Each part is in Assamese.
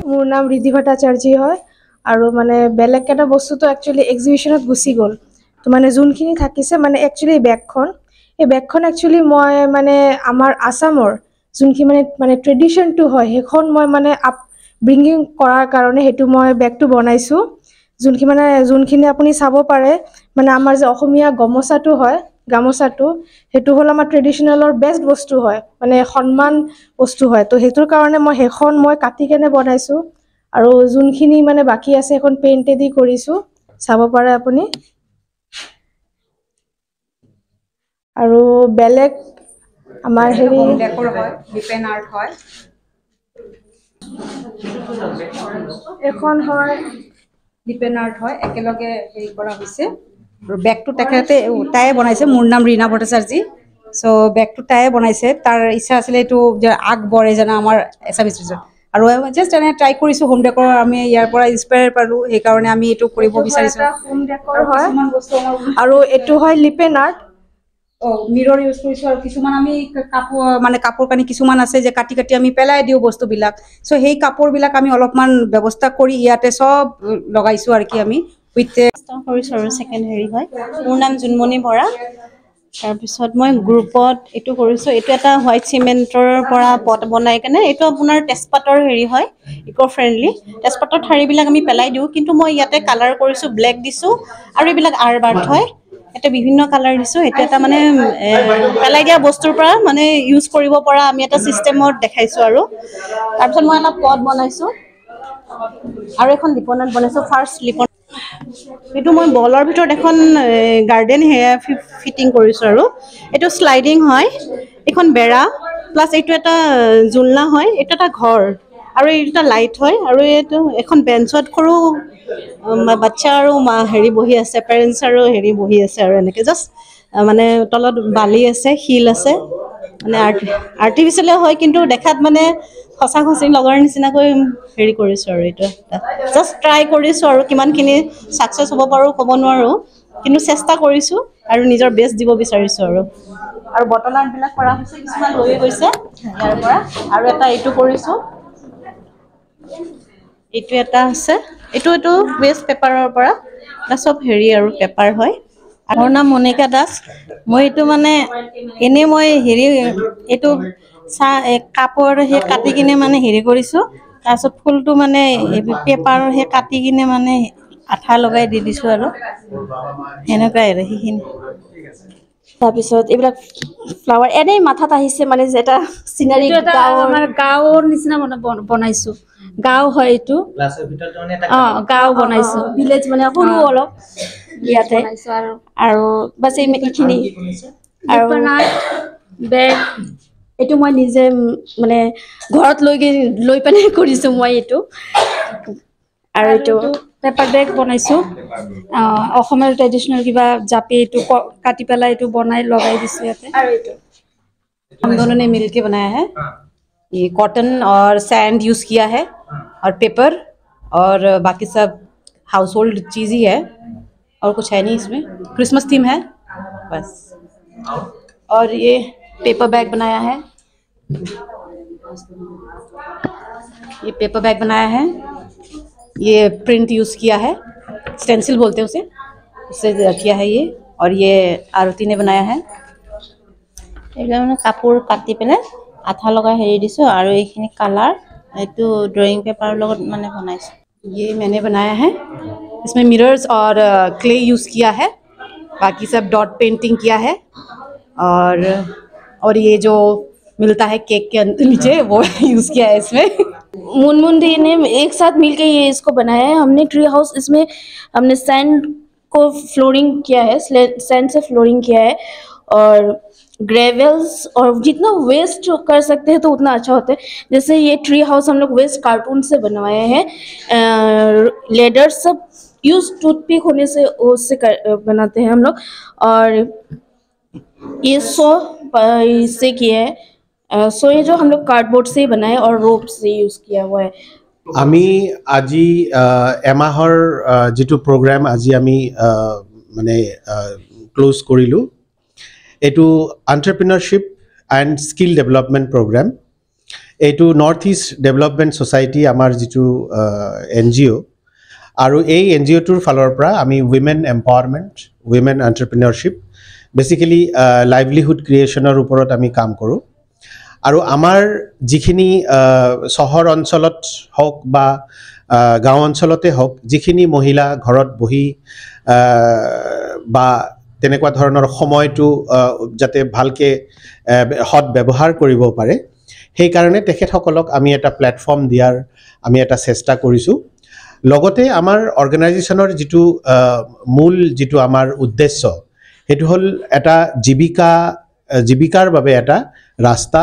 মোৰ নাম ৰিদ্ধি ভট্টাচাৰ্যী হয় আৰু মানে বেলেগ এটা বস্তুটো একচুৱেলি এক্সিবিশ্যনত গুচি গ'ল তো মানে যোনখিনি থাকিছে মানে একচুৱেলি এই বেগখন একচুৱেলি মই মানে আমাৰ আসামৰ যোনখিনি মানে ট্ৰেডিশ্যনটো হয় সেইখন মই মানে ব্ৰিঙিং কৰাৰ কাৰণে সেইটো মই বেগটো বনাইছোঁ যোনখিনি আপুনি চাব পাৰে মানে আমাৰ যে অসমীয়া গামোচাটো সেইটো হ'ল আমাৰ ট্ৰেডিশ্যনেলৰ বেষ্ট বস্তু হয় মানে সন্মান বস্তু হয় তো সেইটোৰ কাৰণে সেইখন মই কাটি কেনে বনাইছোঁ আৰু যোনখিনি মানে বাকী আছে সেইখন পেইণ্টেদি কৰিছোঁ চাব পাৰে আপুনি আৰু বেলেগ আমাৰ হেৰি ডেকৰ হয় ডিপেন আৰ্ট হয় এখন হয় ডিপেন আৰ্ট হয় একেলগে হেৰি কৰা হৈছে বেগটো তাই বনাইছে মোৰ নাম ৰীনা ভট্টাচাৰ্যী চ' বেগটো তাইয়ে বনাইছে তাৰ ইচ্ছা আছিলে এইটো যে আগবঢ়ে যেনে আমাৰ এছামিছ আৰু জাষ্ট এনে ট্ৰাই কৰিছোঁ হোম ডেকৰ আমি ইয়াৰ পৰা ইনস্পায়াৰ পালোঁ সেইকাৰণে আমি এইটো কৰিব বিচাৰিছোঁ হোম ডেকৰ হয় আৰু এইটো হয় লিপেন আৰ্ট মিৰৰ ইউজ কৰিছোঁ আৰু কিছুমান আমি কাপোৰ কানি কিছুমান আছে যে কাটি কাটি আমি পেলাই দিওঁ বস্তুবিলাক চ' সেই কাপোৰবিলাক আমি অলপমান ব্যৱস্থা কৰি ইয়াতে চব লগাইছোঁ আৰু কি আমি উইথ কৰিছোঁ আৰু ছেকেণ্ড হেৰি হয় মোৰ নাম জোনমণি বৰা তাৰপিছত মই গ্ৰুপত এইটো কৰিছোঁ এইটো এটা হোৱাইট চিমেণ্টৰ পৰা পট বনাই কেনে এইটো আপোনাৰ তেজপাতৰ হেৰি হয় ইক' ফ্ৰেণ্ডলি তেজপাতৰ ঠাৰিবিলাক আমি পেলাই দিওঁ কিন্তু মই ইয়াতে কালাৰ কৰিছোঁ ব্লেক দিছোঁ আৰু এইবিলাক আৰ্ট হয় এটা বিভিন্ন কালাৰ দিছোঁ এইটো এটা মানে পেলাই দিয়া বস্তুৰ পৰা মানে ইউজ কৰিব পৰা আমি এটা চিষ্টেমত দেখাইছোঁ আৰু তাৰপিছত মই এটা পট বনাইছোঁ আৰু এখন লিপনাত বনাইছোঁ ফাৰ্ষ্ট লিপন এইটো মই বলৰ ভিতৰত এখন গাৰ্ডেন হেয়াৰ ফিটিং কৰিছোঁ আৰু এইটো শ্লাইডিং হয় এইখন বেৰা প্লাছ এইটো এটা জোলনা হয় এইটো এটা ঘৰ আৰু এইটো এটা লাইট হয় আৰু এইটো এখন বেঞ্চত সৰু বাচ্ছা আৰু হেৰি বহি আছে পেৰেণ্টছ আৰু হেৰি বহি আছে আৰু এনেকৈ জাষ্ট মানে তলত বালি আছে শিল আছে মানে আৰ্টিফিচিয়েলে হয় কিন্তু দেখাত মানে সঁচা খচি লগাৰ নিচিনাকৈ হেৰি কৰিছোঁ আৰু এইটো জাষ্ট ট্ৰাই কৰিছোঁ আৰু কিমানখিনি ছাকচেছ হ'ব পাৰোঁ ক'ব নোৱাৰোঁ কিন্তু চেষ্টা কৰিছোঁ আৰু নিজৰ বেষ্ট দিব বিচাৰিছোঁ আৰু বটল আৰ্টবিলাক কৰা হৈছে কিছুমান লৈ গৈছে ইয়াৰ পৰা আৰু এটা এইটো কৰিছোঁ এইটো এটা আছে এইটো ৱেষ্ট পেপাৰৰ পৰা এটা চব হেৰি আৰু পেপাৰ হয় মোৰ নাম মণিকা দাস মই এইটো মানে এনেই মই হেৰি এইটো কাপোৰ সেই কাটি কিনে মানে হেৰি কৰিছোঁ তাৰপিছত ফুলটো মানে পেপাৰৰ সেই কাটি কিনে মানে আঠা লগাই দি দিছোঁ আৰু সেনেকুৱাই আৰু সেইখিনি তাৰপিছত এইবিলাক ফ্লাৱাৰ এনেই মাথাত আহিছে মানে যে এটা চিনাৰী আমাৰ গাঁৱৰ নিচিনা বনাইছোঁ গাঁও হয় এইটো গাঁও বনাইছোঁ ভিলেজ মানে সৰু অলপ ইয়াতে আৰু বাছ এইখিনি আৰু বেগ এইটো মই নিজে মানে ঘৰত লৈ পেলাই কৰিছোঁ মই এইটো আৰু এইটো পেপাৰ বেগ বনাইছোঁ অসমৰ ট্ৰেডিশ্যনেল কিবা জাপি এইটো কাটি পেলাই এইটো বনাই লগাই দিছোঁ ইয়াতে আৰু এইটো हम दोनों ने मिलके बनाया है ये कॉटन और सैंड यूज़ किया है और पेपर और बाकी सब हाउस होल्ड चीज़ ही है और कुछ है नहीं इसमें क्रिसमस थीम है बस और ये पेपर बैग बनाया है ये प्रिंट यूज़ किया है स्टेंसिल बोलते हैं उसे उससे किया है ये और ये आरती ने बनाया है এইবিলাক মানে কাপোৰ কাটি পেলাই আঠা লগাই হেৰি দিছোঁ আৰু এইখিনি কালাৰ এইটো ড্ৰয়িং পেপাৰৰ লগত মানে বনাইছোঁ ये मैंने बनाया है इसमें मिरर्स और क्ले यूज़ किया है बाकी सब डॉट पेंटिंग किया है और ये जो मिलता है केक के नीचे वो यूज़ किया है इसमें मुनमुन दी ने एक साथ मिलके ये इसको बनाया है हमने ट्री हाउस इसमें हमने सैंड को फ्लोरिंग किया है सैंड से फ्लोरिंग किया है और ग्रेवल्स और जितना वेस्ट कर सकते हैं तो उतना अच्छा होता है जैसे ये ट्री हाउस हम लोग वेस्ट कार्टून से बनवाए हैं लेडर सब यूज टूथपिक होने से उससे बनाते हैं हम लोग और ये इससे किया है ये जो हम लोग कार्डबोर्ड से ही बनाए और रोप से यूज किया हुआ है আমি আজি এমাহৰ যেটো প্ৰগ্ৰাম আজি আমি মানে ক্লোজ কৰিলোঁ এটো entrepreneurship and skill development programme এইটো নৰ্থ ইষ্ট ডেভেলপমেণ্ট ছ'চাইটি আমাৰ যিটো NGO আৰু এই NGOটোৰ ফালৰ পৰা আমি women empowerment women entrepreneurship basically livelihood ক্ৰিয়েশ্যনৰ ওপৰত আমি কাম কৰোঁ আৰু আমাৰ যিখিনি চহৰ অঞ্চলত হওক বা গাঁও অঞ্চলতে হওক যিখিনি মহিলা ঘৰত বহি বা তেনেকুৱা ধৰণৰ সময়টো যাতে ভালকৈ সৎ ব্যৱহাৰ কৰিব পাৰে সেইকাৰণে তেখেতসকলক আমি এটা প্লেটফৰ্ম দিয়াৰ আমি এটা চেষ্টা কৰিছোঁ লগতে আমাৰ অৰ্গেনাইজেশ্যনৰ যিটো মূল যিটো আমাৰ উদ্দেশ্য সেইটো হ'ল এটা জীৱিকাৰ বাবে এটা ৰাস্তা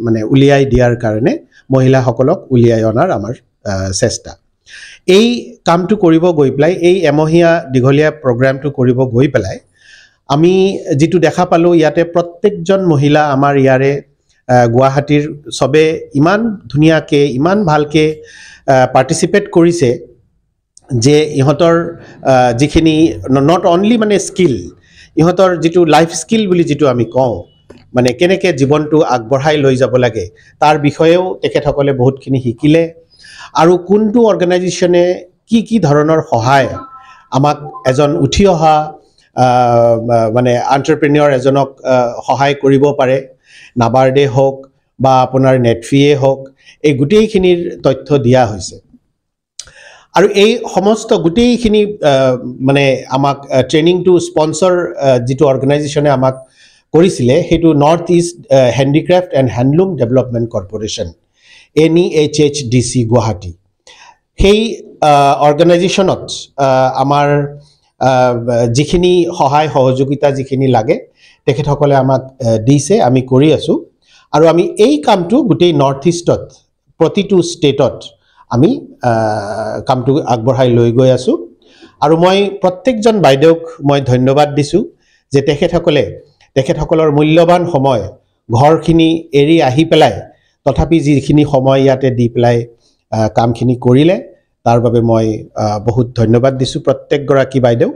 মানে উলিয়াই দিয়াৰ কাৰণে মহিলাসকলক উলিয়াই অনাৰ আমাৰ চেষ্টা এই কামটো কৰিব গৈ পেলাই এই এমহীয়া দীঘলীয়া প্ৰগ্ৰামটো কৰিব গৈ পেলাই আমি যিটো দেখা পালোঁ ইয়াতে প্ৰত্যেকজন মহিলা আমাৰ ইয়াৰে গুৱাহাটীৰ সবে ইমান ধুনীয়াকৈ ইমান ভালকৈ পাৰ্টিচিপেট কৰিছে যে ইহঁতৰ যিখিনি নট অনলি মানে স্কিল ইহঁতৰ যিটো লাইফ স্কিল বুলি যিটো আমি কওঁ মানে কেনেকৈ জীৱনটো আগবঢ়াই লৈ যাব লাগে তাৰ বিষয়েও তেখেতসকলে বহুতখিনি শিকিলে আৰু কোনটো অৰ্গেনাইজেশ্যনে কি ধৰণৰ সহায় আমাক এজন উঠি অহা মানে এণ্টাৰপ্ৰেনিয়ৰ এজনক সহায় কৰিব পাৰে নাবাৰ্ডে হওক বা আপোনাৰ নেটফিয়ে হওক এই গোটেইখিনিৰ তথ্য দিয়া হৈছে আৰু এই সমস্ত গোটেইখিনি মানে আমাক ট্ৰেইনিংটো স্পন্সৰ যিটো অৰ্গেনাইজেশ্যনে আমাক কৰিছিলে সেইটো north east handicraft and handloom development corporation NEHHDC Guwahati সেই অৰ্গেনাইজেশ্যনত আমাৰ যিখিনি সহায় সহযোগিতা যিখিনি লাগে তেখেতসকলে আমাক দিছে আমি কৰি আছোঁ আৰু আমি এই কামটো গোটেই নৰ্থ ইষ্টত প্ৰতিটো ষ্টেটত আমি কামটো আগবঢ়াই লৈ গৈ আছোঁ আৰু মই প্ৰত্যেকজন বাইদেউক মই ধন্যবাদ দিছোঁ যে তেখেতসকলৰ মূল্যৱান সময় ঘৰখিনি এৰি আহি পেলাই তথাপি যিখিনি সময় ইয়াতে দি পেলাই কামখিনি কৰিলে তাৰ বাবে মই বহুত ধন্যবাদ দিছোঁ প্ৰত্যেকগৰাকী বাইদেউক